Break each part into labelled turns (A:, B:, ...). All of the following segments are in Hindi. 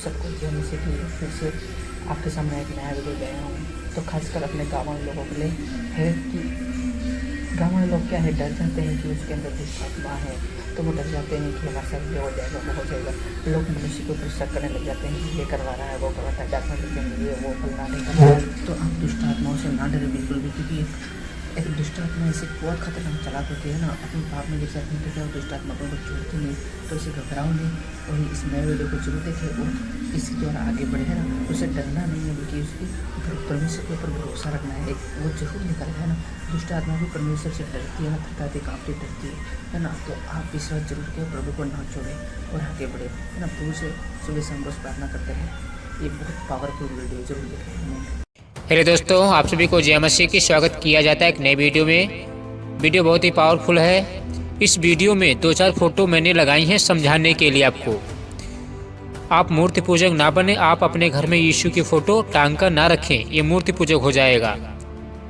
A: सबको जय मसीह की। फिर से आपके सामने एक नया वीडियो लाया हूँ। तो खासकर अपने गाँव वाले लोगों के लिए है कि गाँव वाले लोग क्या है, डर जाते हैं कि उसके अंदर दुष्ट आत्मा है। तो वो डर जाते हैं कि हमारे साथ ये हो जाएगा, वो हो जाएगा। लोग मनुष्य को शक करने लग जाते हैं कि ये करवा रहा है, वो करवाता है, डॉक्टर लिखेंगे ये वो फलना नहीं करना। तो आप दुष्ट आत्माओं से ना डरे बिल्कुल भी, क्योंकि एक दुष्ट आत्मा ऐसे बहुत खतरनाक चालाक होती है ना, अपने पाप में गिर जाते हैं। तो क्या दुष्ट आत्मा को छोड़ते नहीं, तो इसे घबराओ नहीं। और इस नए वीडियो को जरूर देखें और इसके द्वारा आगे बढ़े ना। उसे डरना नहीं है, बल्कि उसकी परमेश्वर के ऊपर भरोसा रखना है। वो जरूर निकल है ना। दुष्ट आत्मा भी परमेश्वर से डरती है ना, थकाती कांपती डरती है ना। तो आप विश्वास जरूर करें, प्रभु को ना छोड़ें और आगे बढ़े है ना। प्रभु से सुबह शाम रोज प्रार्थना करते हैं। ये बहुत पावरफुल वीडियो जरूर देखें।
B: हेलो दोस्तों, आप सभी को जय मसीह की स्वागत किया जाता है एक नए वीडियो में। वीडियो बहुत ही पावरफुल है। इस वीडियो में 2-4 फोटो मैंने लगाई हैं समझाने के लिए आपको। आप मूर्ति पूजक ना बने। आप अपने घर में यीशु की फोटो टांग कर ना रखें, ये मूर्ति पूजक हो जाएगा।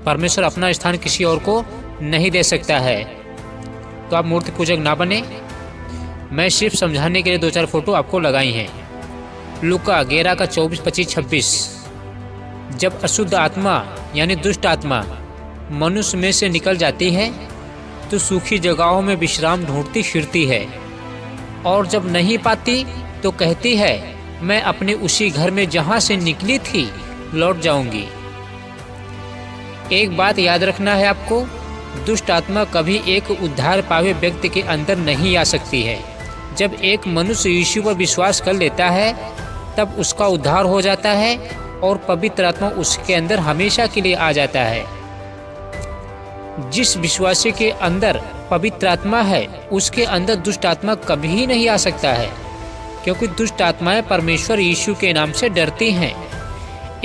B: परमेश्वर अपना स्थान किसी और को नहीं दे सकता है, तो आप मूर्ति पूजक ना बने। मैं सिर्फ समझाने के लिए 2-4 फोटो आपको लगाई हैं। लूका 11 का 24, 25, 26। जब अशुद्ध आत्मा यानी दुष्ट आत्मा मनुष्य में से निकल जाती है तो सूखी जगहों में विश्राम ढूंढती फिरती है, और जब नहीं पाती तो कहती है, मैं अपने उसी घर में जहां से निकली थी लौट जाऊंगी। एक बात याद रखना है आपको, दुष्ट आत्मा कभी एक उद्धार पाए व्यक्ति के अंदर नहीं आ सकती है। जब एक मनुष्य यीशु पर विश्वास कर लेता है तब उसका उद्धार हो जाता है और पवित्र आत्मा उसके अंदर हमेशा के लिए आ जाता है। जिस विश्वासी के अंदर पवित्र आत्मा है उसके अंदर दुष्ट आत्मा कभी नहीं आ सकता है, क्योंकि दुष्ट आत्माएं परमेश्वर यीशु के नाम से डरती हैं।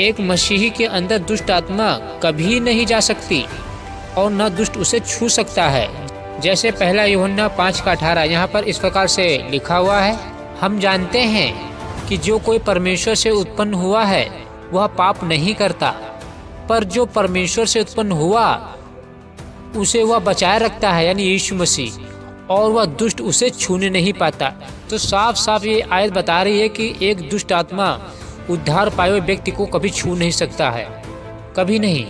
B: एक मसीही के अंदर दुष्ट आत्मा कभी नहीं जा सकती और न दुष्ट उसे छू सकता है। जैसे पहला यूहन्ना 5:18 यहाँ पर इस प्रकार से लिखा हुआ है, हम जानते हैं कि जो कोई परमेश्वर से उत्पन्न हुआ है वह पाप नहीं करता, पर जो परमेश्वर से उत्पन्न हुआ उसे वह बचाए रखता है, यानी यीशु मसीह, और वह दुष्ट उसे छूने नहीं पाता। तो साफ साफ ये आयत बता रही है कि एक दुष्ट आत्मा उद्धार पाए हुए व्यक्ति को कभी छू नहीं सकता है, कभी नहीं,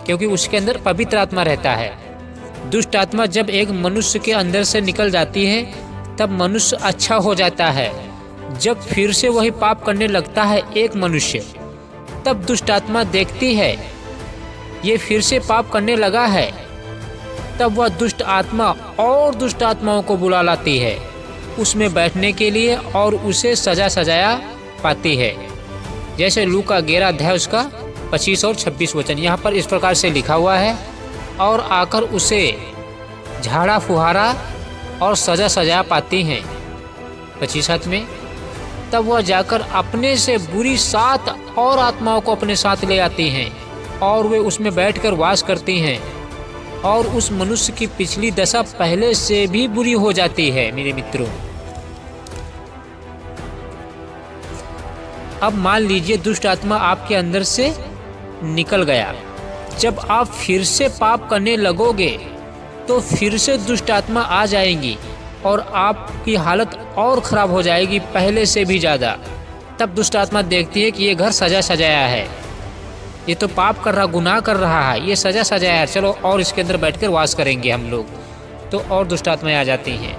B: क्योंकि उसके अंदर पवित्र आत्मा रहता है। दुष्ट आत्मा जब एक मनुष्य के अंदर से निकल जाती है तब मनुष्य अच्छा हो जाता है। जब फिर से वही पाप करने लगता है एक मनुष्य, तब दुष्ट आत्मा देखती है ये फिर से पाप करने लगा है, तब वह दुष्ट आत्मा और दुष्ट आत्माओं को बुला लाती है उसमें बैठने के लिए और उसे सजा सजाया पाती है। जैसे लूका 11 अध्याय उसका 25 और 26 वचन यहाँ पर इस प्रकार से लिखा हुआ है, और आकर उसे झाड़ा फुहारा और सजा सजाया पाती हैं 25 में। तब वह जाकर अपने से बुरी 7 और आत्माओं को अपने साथ ले आती हैं और वे उसमें बैठकर वास करती हैं, और उस मनुष्य की पिछली दशा पहले से भी बुरी हो जाती है। मेरे मित्रों, अब मान लीजिए दुष्ट आत्मा आपके अंदर से निकल गया। जब आप फिर से पाप करने लगोगे तो फिर से दुष्ट आत्मा आ जाएंगी और आपकी हालत और ख़राब हो जाएगी पहले से भी ज़्यादा। तब दुष्ट आत्मा देखती है कि ये घर सजा सजाया है, ये तो पाप कर रहा, गुनाह कर रहा है, ये सजा सजाया है, चलो और इसके अंदर बैठकर वास करेंगे हम लोग। तो और दुष्ट आत्माएं आ जाती हैं।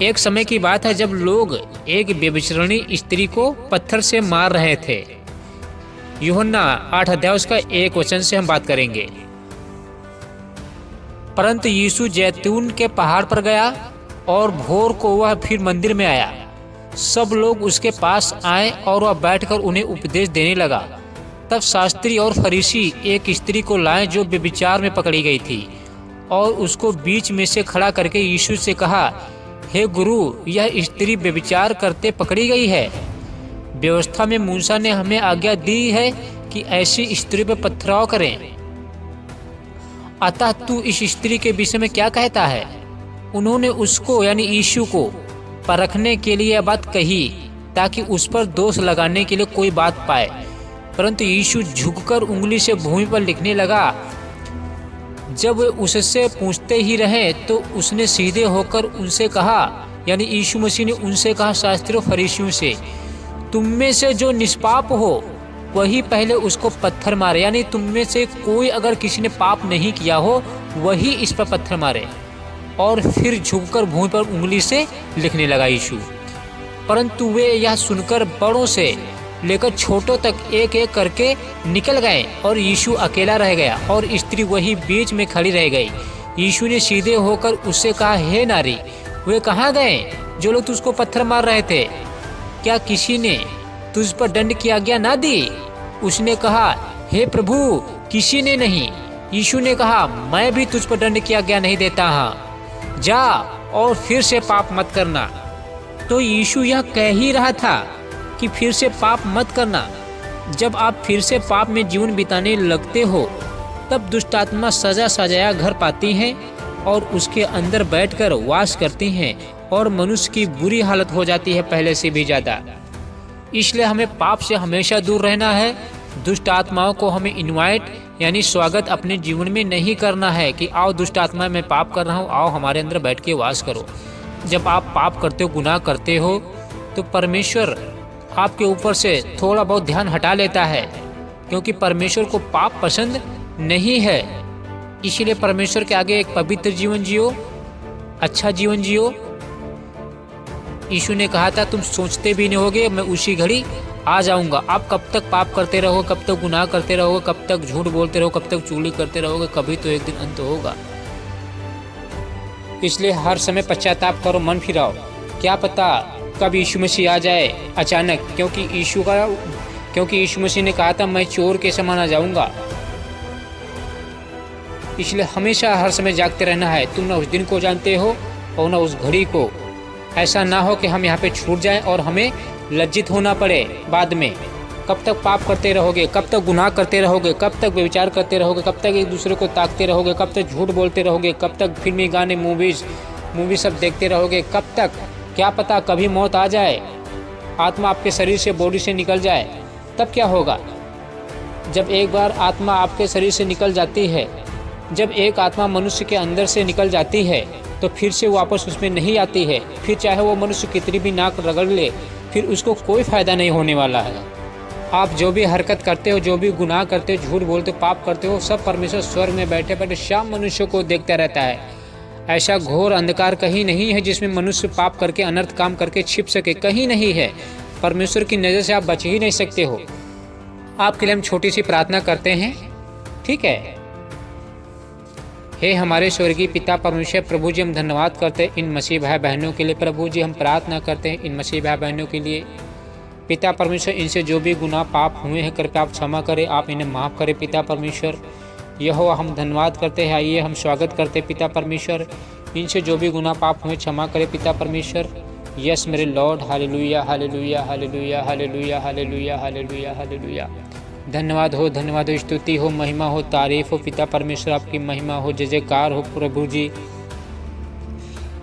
B: एक समय की बात है जब लोग एक व्यभिचारिणी स्त्री को पत्थर से मार रहे थे। यूहन्ना 8 अध्याय उसका 1 वचन से हम बात करेंगे। परंतु यीशु जैतून के पहाड़ पर गया और भोर को वह फिर मंदिर में आया। सब लोग उसके पास आए और वह बैठकर उन्हें उपदेश देने लगा। तब शास्त्री और फरीसी एक स्त्री को लाए जो व्यभिचार में पकड़ी गई थी, और उसको बीच में से खड़ा करके यीशु से कहा, हे गुरु, यह स्त्री व्यभिचार करते पकड़ी गई है। व्यवस्था में मूसा ने हमें आज्ञा दी है कि ऐसी स्त्री पर पथराव करें, अतः तू इस स्त्री के विषय में क्या कहता है? उन्होंने उसको यानी यीशु को परखने के लिए यह बात कही ताकि उस पर दोष लगाने के लिए कोई बात पाए। परंतु यीशु झुककर उंगली से भूमि पर लिखने लगा। जब वे उससे पूछते ही रहे तो उसने सीधे होकर उनसे कहा, यानी यीशु मसीह ने उनसे कहा, शास्त्रियों फरीसियों से, तुम में से जो निष्पाप हो वही पहले उसको पत्थर मारे। यानी तुम में से कोई अगर किसी ने पाप नहीं किया हो वही इस पर पत्थर मारे। और फिर झुककर भूमि पर उंगली से लिखने लगा यीशु। परंतु वे यह सुनकर बड़ों से लेकर छोटों तक एक एक करके निकल गए और यीशु अकेला रह गया और स्त्री वही बीच में खड़ी रह गई। यीशु ने सीधे होकर उससे कहा, हे नारी, वे कहाँ गए जो लोग तुझको पत्थर मार रहे थे? क्या किसी ने तुझ पर दंड की आज्ञा ना दी? उसने कहा, हे प्रभु, किसी ने नहीं। यीशु ने कहा, मैं भी तुझ पर दंड की आज्ञा नहीं देता हाँ, जा और फिर से पाप मत करना। तो यीशु यह कह ही रहा था कि फिर से पाप मत करना। जब आप फिर से पाप में जीवन बिताने लगते हो तब दुष्ट आत्मा सजा सजाया घर पाती हैं और उसके अंदर बैठकर वास करती हैं और मनुष्य की बुरी हालत हो जाती है पहले से भी ज़्यादा। इसलिए हमें पाप से हमेशा दूर रहना है। दुष्ट आत्माओं को हमें इनवाइट यानी स्वागत अपने जीवन में नहीं करना है कि आओ दुष्ट आत्मा, मैं पाप कर रहा हूँ, आओ हमारे अंदर बैठ के वास करो। जब आप पाप करते हो, गुनाह करते हो, तो परमेश्वर आपके ऊपर से थोड़ा बहुत ध्यान हटा लेता है, क्योंकि परमेश्वर को पाप पसंद नहीं है। इसलिए परमेश्वर के आगे एक पवित्र जीवन जियो, अच्छा जीवन जियो। यीशु ने कहा था, तुम सोचते भी नहीं होगे मैं उसी घड़ी आ जाऊंगा। आप कब तक पाप करते रहोगे, कब तक गुनाह करते रहोगे, कब तक झूठ बोलते रहोगे, कब तक चुगली करते रहोगे? कभी तो एक दिन अंत होगा। इसलिए हर समय पश्चाताप करो, मन फिराओ। क्या पता कब यीशु मसीह आ जाए अचानक, क्योंकि यीशु मसीह ने कहा था, मैं चोर के समान आ जाऊंगा। इसलिए हमेशा हर समय जागते रहना है। तुम ना उस दिन को जानते हो और ना उस घड़ी को। ऐसा ना हो कि हम यहाँ पे छूट जाएं और हमें लज्जित होना पड़े बाद में। कब तक पाप करते रहोगे, कब तक गुनाह करते रहोगे, कब तक व्यभिचार करते रहोगे, कब तक एक दूसरे को ताकते रहोगे, कब तक झूठ बोलते रहोगे, कब तक फिल्मी गाने मूवी सब देखते रहोगे? कब तक? क्या पता कभी मौत आ जाए, आत्मा आपके शरीर से, बॉडी से निकल जाए, तब क्या होगा? जब एक बार आत्मा आपके शरीर से निकल जाती है, जब एक आत्मा मनुष्य के अंदर से निकल जाती है तो फिर से वापस उसमें नहीं आती है। फिर चाहे वो मनुष्य कितनी भी नाक रगड़ ले, फिर उसको कोई फ़ायदा नहीं होने वाला है। आप जो भी हरकत करते हो, जो भी गुनाह करते हो, झूठ बोलते हो, पाप करते हो, सब परमेश्वर स्वर्ग में बैठे बैठे शाम मनुष्य को देखता रहता है। ऐसा घोर अंधकार कहीं नहीं है जिसमें मनुष्य पाप करके, अनर्थ काम करके छिप सके, कहीं नहीं है। परमेश्वर की नज़र से आप बच ही नहीं सकते हो। आपके लिए हम छोटी सी प्रार्थना करते हैं, ठीक है? हे हमारे स्वर्गीय पिता परमेश्वर, प्रभु जी हम धन्यवाद करते हैं इन मसीह भाई बहनों के लिए। प्रभु जी हम प्रार्थना करते हैं इन मसीह भाई बहनों के लिए। पिता परमेश्वर, इनसे जो भी गुनाह पाप हुए हैं कृपया आप क्षमा करें, आप इन्हें माफ़ करें पिता परमेश्वर। यहोवा हम धन्यवाद करते हैं। आइए हम स्वागत करते हैं पिता परमेश्वर, इनसे जो भी गुनाह पाप हुए क्षमा करें पिता परमेश्वर। यस मेरे Lord, hallelujah hallelujah hallelujah hallelujah hallelujah hallelujah hallelujah. धन्यवाद हो, स्तुति हो, महिमा हो, तारीफ हो पिता परमेश्वर, आपकी महिमा हो, जय जयकार हो प्रभु जी।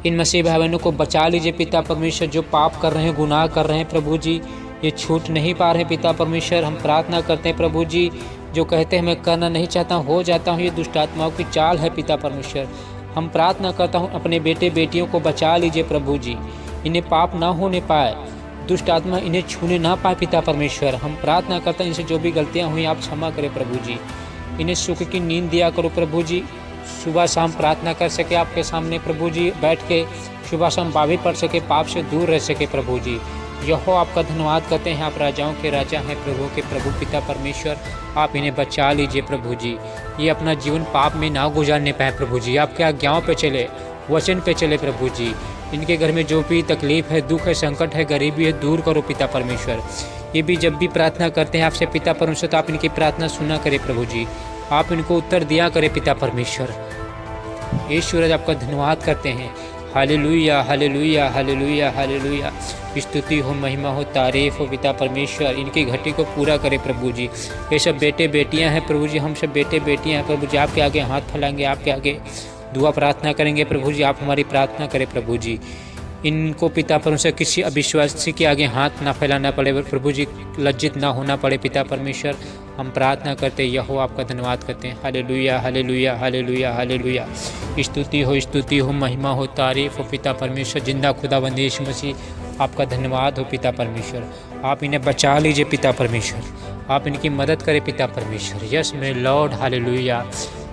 B: इन मसीह भाई बहनों को बचा लीजिए पिता परमेश्वर, जो पाप कर रहे हैं, गुनाह कर रहे हैं प्रभु जी, ये छूट नहीं पा रहे पिता परमेश्वर। हम प्रार्थना करते हैं प्रभु जी, जो कहते हैं मैं करना नहीं चाहता हो जाता हूँ, ये दुष्ट आत्माओं की चाल है पिता परमेश्वर। हम प्रार्थना करता हूँ अपने बेटे बेटियों को बचा लीजिए प्रभु जी, इन्हें पाप ना होने पाए, दुष्ट आत्मा इन्हें छूने ना पाए पिता परमेश्वर। हम प्रार्थना करते हैं इनसे जो भी गलतियां हुई आप क्षमा करें प्रभु जी, इन्हें सुख की नींद दिया करो प्रभु जी। सुबह शाम प्रार्थना कर सके आपके सामने प्रभु जी, बैठ के सुबह शाम बावी पढ़ सके, पाप से दूर रह सके प्रभु जी। यहो आपका धन्यवाद करते हैं, आप राजाओं के राजा हैं, प्रभु के प्रभु पिता परमेश्वर। आप इन्हें बचा लीजिए प्रभु जी, ये अपना जीवन पाप में ना गुजारने पाए प्रभु जी, आपके आज्ञाओं पे चले, वचन पे चले प्रभु जी। इनके घर में जो भी तकलीफ है, दुख है, संकट है, गरीबी है, दूर करो पिता परमेश्वर। ये भी जब भी प्रार्थना करते हैं आपसे पिता परमेश्वर, तो आप इनकी प्रार्थना सुना करें प्रभु जी, आप इनको उत्तर दिया करें पिता परमेश्वर। ईश्वर आपका धन्यवाद करते हैं, हालेलुया हालेलुया हालेलुया हालेलुया। स्तुति हो, महिमा हो, तारीफ हो पिता परमेश्वर। इनकी घटी को पूरा करें प्रभु जी। ये सब बेटे बेटियां हैं प्रभु जी, हम सब बेटे बेटियां हैं प्रभु जी, आपके आगे हाथ फैलाएंगे, आपके आगे दुआ प्रार्थना करेंगे प्रभु जी, आप हमारी प्रार्थना करें प्रभु जी। इनको पिता परमेश्वर किसी अविश्वासी के आगे हाथ ना फैलाना पड़े प्रभु जी, लज्जित ना होना पड़े पिता परमेश्वर। हम प्रार्थना करते हैं, यहोवा आपका धन्यवाद करते हैं। Hallelujah hallelujah hallelujah hallelujah. स्तुति हो, महिमा हो, तारीफ हो पिता परमेश्वर। जिंदा खुदाबंद यीशु मसीह आपका धन्यवाद हो पिता परमेश्वर। आप इन्हें बचा लीजिए पिता परमेश्वर, आप इनकी मदद करें पिता परमेश्वर। यस मेरे लॉर्ड हालेलुया।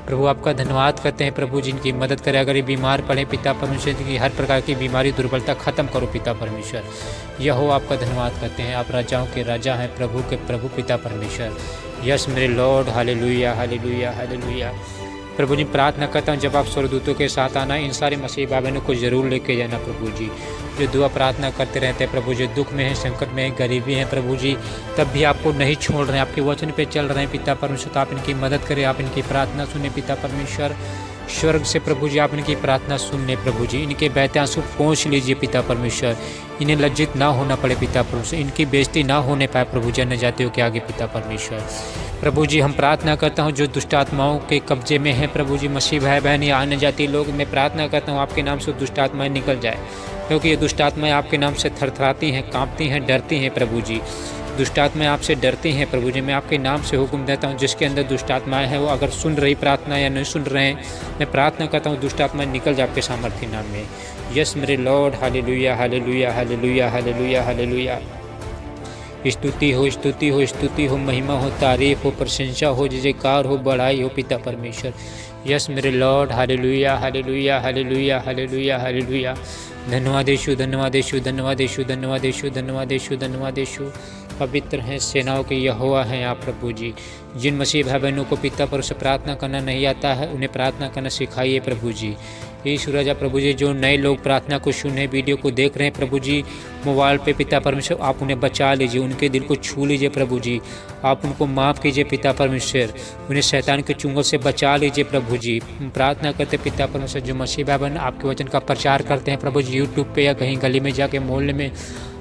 B: प्रभु आपका धन्यवाद करते हैं प्रभु, जिनकी मदद करें। अगर ये बीमार पड़े पिता परमेश्वर, की हर प्रकार की बीमारी दुर्बलता खत्म करो पिता परमेश्वर। यह आपका धन्यवाद करते हैं। आप राजाओं के राजा हैं, प्रभु के प्रभु पिता परमेश्वर। यस मेरे लॉर्ड हालेलुया हालेलुया हालेलुया। प्रभु जी प्रार्थना करता हूँ, जब आप स्वर्गदूतों के साथ आना, इन सारे मसीह भाई बहनों को जरूर लेके जाना प्रभु जी, जो दुआ प्रार्थना करते रहते हैं प्रभु जी, दुख में है, संकट में है, गरीबी है प्रभु जी, तब भी आपको नहीं छोड़ रहे हैं, आपके वचन पे चल रहे हैं पिता परमेश्वर। तो आप इनकी मदद करें, आप इनकी प्रार्थना सुने पिता परमेश्वर। स्वर्ग से प्रभु जी आप इनकी प्रार्थना सुन ले प्रभु जी, इनके बहते आंसू पहुँच लीजिए पिता परमेश्वर। इन्हें लज्जित ना होना पड़े पिता परमेश्वर, इनकी बेइज्जती ना होने पाए प्रभु जी अन्य जातियों के आगे पिता परमेश्वर। प्रभु जी हम प्रार्थना करता हूँ, जो दुष्ट आत्माओं के कब्जे में है प्रभु जी, मसीह भाई बहन या अन्य जाति लोग, मैं प्रार्थना करता हूँ आपके नाम से दुष्ट आत्माएं निकल जाए, क्योंकि ये दुष्ट आत्माएं आपके नाम से थरथराती हैं, कांपती हैं, डरती हैं प्रभु जी। दुष्ट आत्माएं आपसे डरती हैं प्रभु जी। मैं आपके नाम से हुक्म देता हूं, जिसके अंदर दुष्ट आत्माएं हैं, वो अगर सुन रही प्रार्थना या नहीं सुन रहे हैं, मैं प्रार्थना करता हूं दुष्ट आत्माएं निकल जाए आपके सामर्थ्य नाम में। यस मेरे Lord hallelujah hallelujah hallelujah hallelujah hallelujah. स्तुति हो, स्तुति हो, स्तुति हो, महिमा हो, तारीफ हो, प्रशंसा हो, जयकार हो, बड़ाई हो पिता परमेश्वर। यस मेरे Lord hallelujah hallelujah hallelujah hallelujah hallelujah. धन्यवाद यीशु, धन्यवाद यीशु, धन्यवाद यीशु, धन्यवाद यीशु, धन्यवाद यीशु, धन्यवाद यीशु। पवित्र हैं, सेनाओं के यहोवा हैं आप प्रभु जी। जिन मसीह भाई बहनों को पिता पर से प्रार्थना करना नहीं आता है, उन्हें प्रार्थना करना सिखाइए प्रभु जी। यीशु राजा प्रभु जी, जो नए लोग प्रार्थना को सुने, वीडियो को देख रहे हैं प्रभु जी मोबाइल पे पिता परमेश्वर, आप उन्हें बचा लीजिए, उनके दिल को छू लीजिए प्रभु जी। आप उनको माफ़ कीजिए पिता परमेश्वर, उन्हें शैतान के चुंगल से बचा लीजिए प्रभु जी। प्रार्थना करते पिता परमेश्वर, जो मसीह भाई बहन आपके वचन का प्रचार करते हैं प्रभु जी, यूट्यूब पे या कहीं गली में जाके मोहल्ले में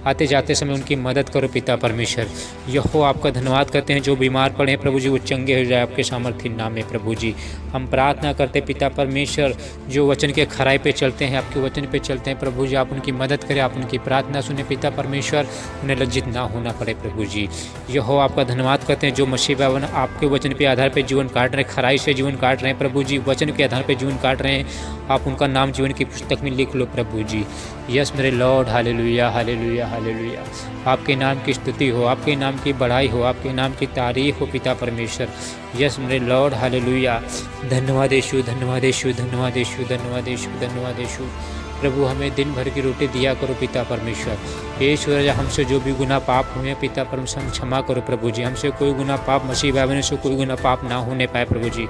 B: आते जाते समय उनकी मदद करो पिता परमेश्वर। यहो आपका धन्यवाद करते हैं, जो बीमार पड़े हैं प्रभु जी वो चंगे हो जाए आपके सामर्थ्य नाम में प्रभु जी। हम प्रार्थना करते पिता परमेश्वर, जो वचन के खराई पे चलते हैं, आपके वचन पे चलते हैं प्रभु जी, आप उनकी मदद करें, आप उनकी प्रार्थना सुने पिता परमेश्वर, उन्हें लज्जित ना होना पड़े प्रभु जी। यहो आपका धन्यवाद करते हैं, जो मसीह भाई आपके वचन के आधार पर जीवन काट रहे हैं, खराई से जीवन काट रहे हैं प्रभु जी, वचन के आधार पर जीवन काट रहे हैं, आप उनका नाम जीवन की पुस्तक में लिख लो प्रभु जी। यस मेरे लॉर्ड हालेलुया हालेलुया हालेलुया। आपके नाम की स्तुति हो, आपके नाम की बढ़ाई हो, आपके नाम की तारीफ हो पिता परमेश्वर। यस मेरे लॉर्ड हालेलुया। धन्यवाद यीशु, धन्यवाद यीशु, धन्यवाद यीशु, धन्यवाद यीशु, धन्यवाद यीशु। प्रभु हमें दिन भर की रोटी दिया करो पिता परमेश्वर। ईश्वर हमसे जो भी गुनाह पाप हुए पिता परमेश्वर, हम क्षमा करो प्रभु जी। हमसे कोई गुनाह पाप, मसीह भाई बहनों से कोई गुनाह पाप ना होने पाए प्रभु जी।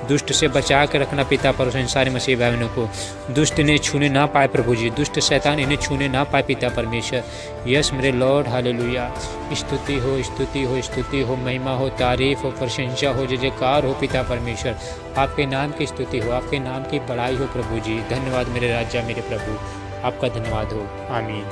B: दुष्ट से बचा के रखना पिता परमेश्वर, इन सारे मसीह भाई बहनों को दुष्ट इन्हें छूने ना पाए प्रभु जी, दुष्ट शैतान इन्हें छूने ना पाए पिता परमेश्वर। यस मेरे लॉर्ड हालेलुया। स्तुति हो, स्तुति हो, स्तुति हो, महिमा हो, तारीफ हो, प्रशंसा हो, जयकार हो पिता परमेश्वर। आपके नाम की स्तुति हो, आपके नाम की बड़ाई हो प्रभु जी। धन्यवाद मेरे राजा, मेरे प्रभु, आपका धन्यवाद हो। आमीन।